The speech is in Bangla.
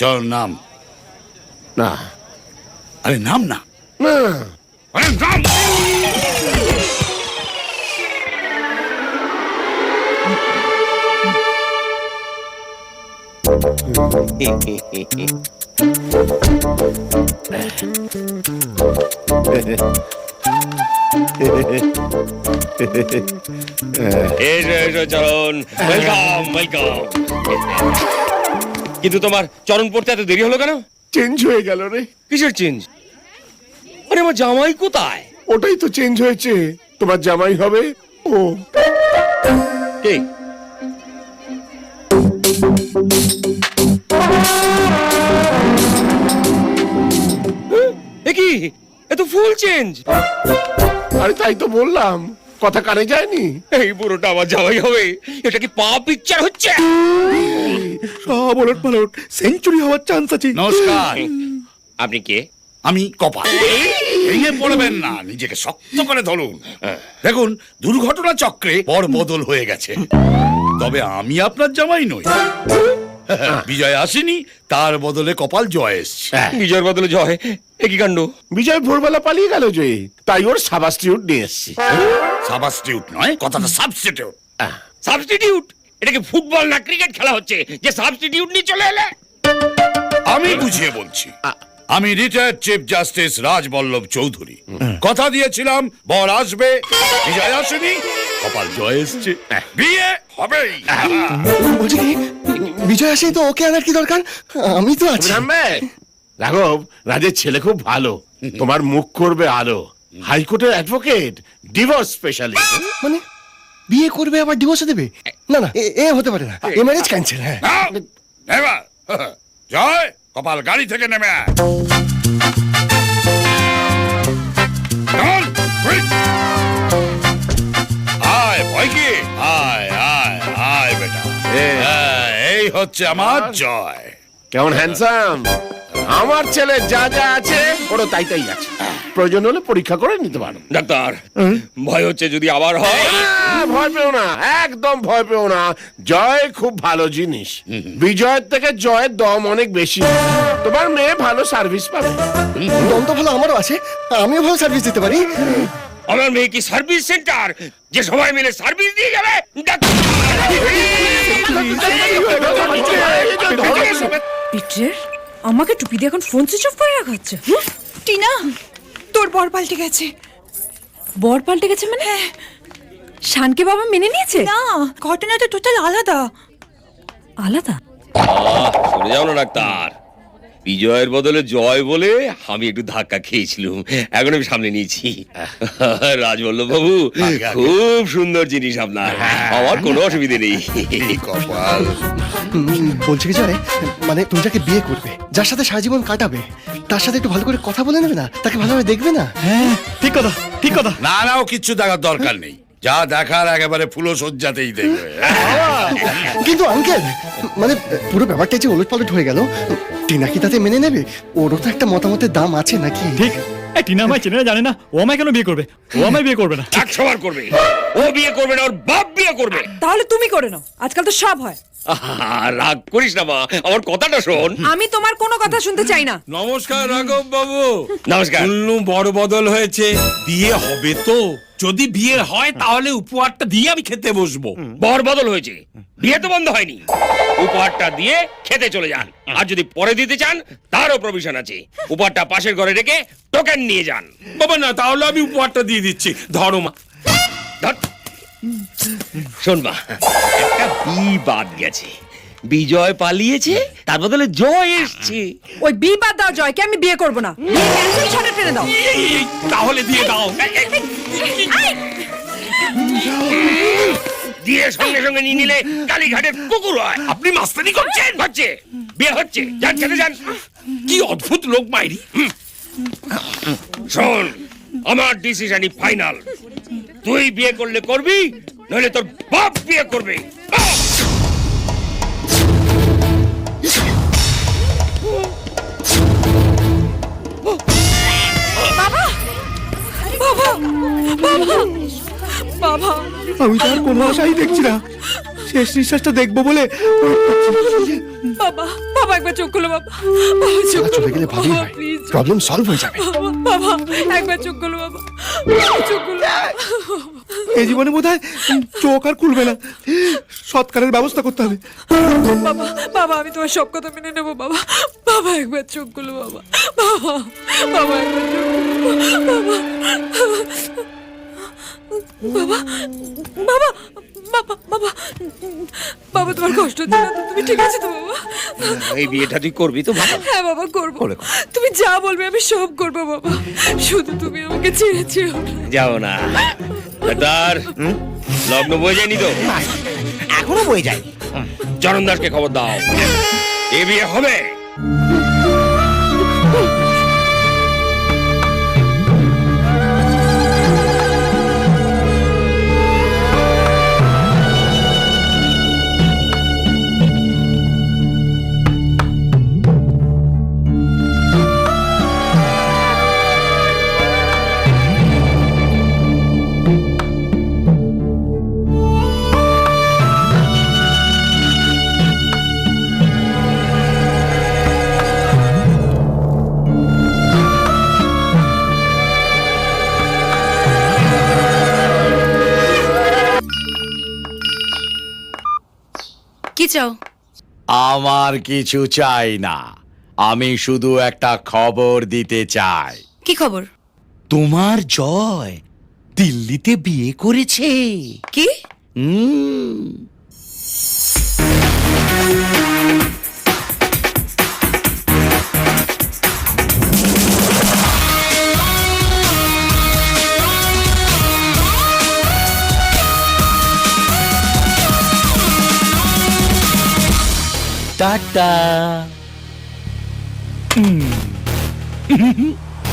চল নাম। না আরে নাম না, না আরে নাম। চরণ, ওয়েলকাম ওয়েলকাম। কিন্তু তোমার চরণ পড়তে এত দেরি হলো কেন? চেঞ্জ হয়ে গেল রে। কিসের চেঞ্জ? আরে আমার জামাই কোথায়? ওটাই তো চেঞ্জ হয়েছে, তোমার জামাই হবে ও। কে? এ কি, এ তো ফুল চেঞ্জ। আরে তাই তো বললাম, কথা কানে যায়নি। এই বুড়োটা আমার জামাই হবে? এটা কি পা পিকচার হচ্ছে? সব ওলট পালট, সেঞ্চুরি হওয়ার চান্স আছে। নমস্কার, আপনি কে? আমি কপাল। ভেঙে পড়বেন না, নিজেকে শক্ত করে ধরুন। দেখুন, দুর্ঘটনা চক্রে পর বদল হয়ে গেছে, তবে আমি আপনার জামাই নই। বিজয় আসেনি, তার বদলে কপাল জয় এসছে। বিজয়ের বদলে জয়? এ কি কাণ্ড! বিজয় ভোরবেলা পালিয়ে গেল যে, তাই ওর সাবাস্টিউট নিয়ে এসছি। সাবস্টিটিউট নয়, কথাটা সাবস্টিটিউট। সাবস্টিটিউট? এটা কি ফুটবল না ক্রিকেট খেলা হচ্ছে যে সাবস্টিটিউট নিয়ে চলে এলে? আমি বুঝিয়ে বলছি। আমি retired chief justice Rajballabh Chowdhury. কথা দিয়েছিলাম বর আসবে, বিজয় আসেনি, কপাল জয় এসছে, বিয়ে হবেই। বলছি কি, বিজয় আসেই তো ওকে আনার কি দরকার? আমি তো আছি। রাঘব, রাজের ছেলে খুব ভালো, তোমার মুখ করবে আলো। হাইকোর্টের অ্যাডভোকেট, ডিভোর্স স্পেশালিস্ট। মানে বিয়ে করবে আবার ডিভোর্স দেবে? না না, এ হতে পারে না। A marriage cancel. হ্যাঁ, এবার জয়, কপাল গাড়ি থেকে নেমে আয়। চল, quick! আয় ভয় কি, আয় আয় আয় বেটা। এই হচ্ছে আমার জয়। কেমন হ্যান্ডসাম! আমার ছেলে যা যা আছে ওরও তাই তাই আছে, প্রয়োজন হলে পরীক্ষা করে নিতে পারো। ডাক্তার, ভয় হচ্ছে যদি আবার হয়। ভয় পেও না, একদম ভয় পেও না। জয় খুব ভালো জিনিস, বিজয়ের থেকে জয়ের দম অনেক বেশি। তোমার মেয়ে ভালো সার্ভিস পাবে। দম তো ভালো আমারও আছে, আমিও ভালো সার্ভিস দিতে পারি। আমার মেয়ে কি সার্ভিস সেন্টার যে সবাই মিলে সার্ভিস দিয়ে যাবে? পিটার, আমাকে টুপি দিয়ে এখন ফোন সুইচ অফ করে রাখা হচ্ছে। টিনা, তোর বর পাল্টে গেছে। বর পাল্টে গেছে মানে? শানকে বাবা মেনে নিয়েছে? না, ঘটনাটা টোটাল আলাদা। আলাদা? সরে যাও না ডাক্তার। বিজয়ের বদলে জয় বলে আমি একটু ধাক্কা খেয়েছিলাম, এখন আমি সামনে নিয়েছি। রাজবল্লভ বাবু, খুব সুন্দর জিনিস আপনার, আমার কোনো অসুবিধে নেই। কপাল বলছি কি জয়, মানে তুমি যাকে বিয়ে করবে, যার সাথে সারা জীবন কাটাবে, তার সাথে একটু ভালো করে কথা বলে নেবে না? তাকে ভালোভাবে দেখবে না? হ্যাঁ, ঠিক কথা, ঠিক কথা। না না, ও কিচ্ছু দেখার দরকার নেই, যা দেখার একেবারে ফুলো সজ্জাতেই দেখবে। কিন্তু আঙ্কেল, মানে পুরো ব্যাপারটা যে ওলটপালট হয়ে গেল, টিনা কি তাতে মেনে নেবে? ওরও তো একটা মতামতের দাম আছে নাকি? ঠিক। টিনা আমায় চেনে না, জানে না, ও আমায় কেন বিয়ে করবে? ও আমায় বিয়ে করবে না। 100 বার করবে। ও বিয়ে করবে না, ওর বাপ বিয়ে করবে। তাহলে তুমি করে নাও, আজকাল তো সব হয়। রাগ করিস না মা, আমার কথাটা শোন। আমি তোমার কোনো কথা শুনতে চাই না। নমস্কার রাঘব বাবু। নমস্কার। শুনলুম বড় বদল হয়েছে, বিয়ে হবে তো? যদি বিয়ে হয় তাহলে উপহারটা দিয়ে আমি খেতে বসবো। বর বদল হয়েছে, বিয়ে তো বন্ধ হয়নি। উপহারটা দিয়ে খেতে চলে যান, আর যদি পরে দিতে চান তারও প্রভিশন আছে। উপহারটা পাশের ঘরে রেখে টোকেন নিয়ে যান। বাবা না, তাহলে আমি উপহারটা দিয়ে দিচ্ছি, ধরো মা। ধর। শোন মা, একটা বি বাদ গেছে। বিজয় পালিয়েছে, তার বদলে জয় এসছে। ওই বিবাদ দাও জয়কে, আমি বিয়ে করব না। বিয়ে ক্যান্সেল, ছটা টেনে দাও। তাহলে দিয়ে দাও। দিয়ে সঙ্গে সঙ্গে নিয়ে নিলে কালীঘাটের কুকুর হয়। আপনি মাস্তানি করছেন? হচ্ছে, বিয়ে হচ্ছে, যান খেতে যান। কি অদ্ভুত লোক মাইরি। শোন, আমার ডিসিশনই ফাইনাল। তুই বিয়ে করলে করবি, নইলে তোর বাপ বিয়ে করবে। বাবা, বাবা, বাবা, বাবা, আমি তো আর কোনো আশাই দেখছি না। শেষ নিঃশ্বাসটা দেখবো বলে বাবা বাবা একবার চোখ খুলো বাবা বাবা চোখ তারা চলে গেলে ভালোই বাবা হয় প্লিজ প্রবলেম সলভ হয়ে যাবে বাবা একবার চোখ খুলো বাবা বাবা, চোখ খুলো এই জীবনে বোধহয় চোখ আর খুলবে না সৎকারের ব্যবস্থা করতে হবে বাবা বাবা আমি তোমার সব কথা মেনে নেবো বাবা বাবা একবার চোখ খুলো বাবা বাবা বাবা একবার চোখ খুলো বাবা বাবা বাবা বাবা বাবা তোমার কষ্ট হচ্ছে না তো? তুমি ঠিক আছে তো বাবা এই বিয়েটা তুই করবি তো বাবা? হ্যাঁ বাবা করবো তুমি যা বলবে আমি সব করবো বাবা শুধু তুমি আমাকে ছেড়ে চেয়েও না। যাও না ডাক্তার, লগ্ন বয়ে যায়নি তো? এখনো বয়ে যায়। চরণ দাসকে খবর দাও, এ বিয়ে হবে। কি চাও আমার কিছু চাই না, আমি শুধু একটা খবর দিতে চাই। কি খবর তোমার জয় দিল্লিতে বিয়ে করেছে। কি হুম। টাটা।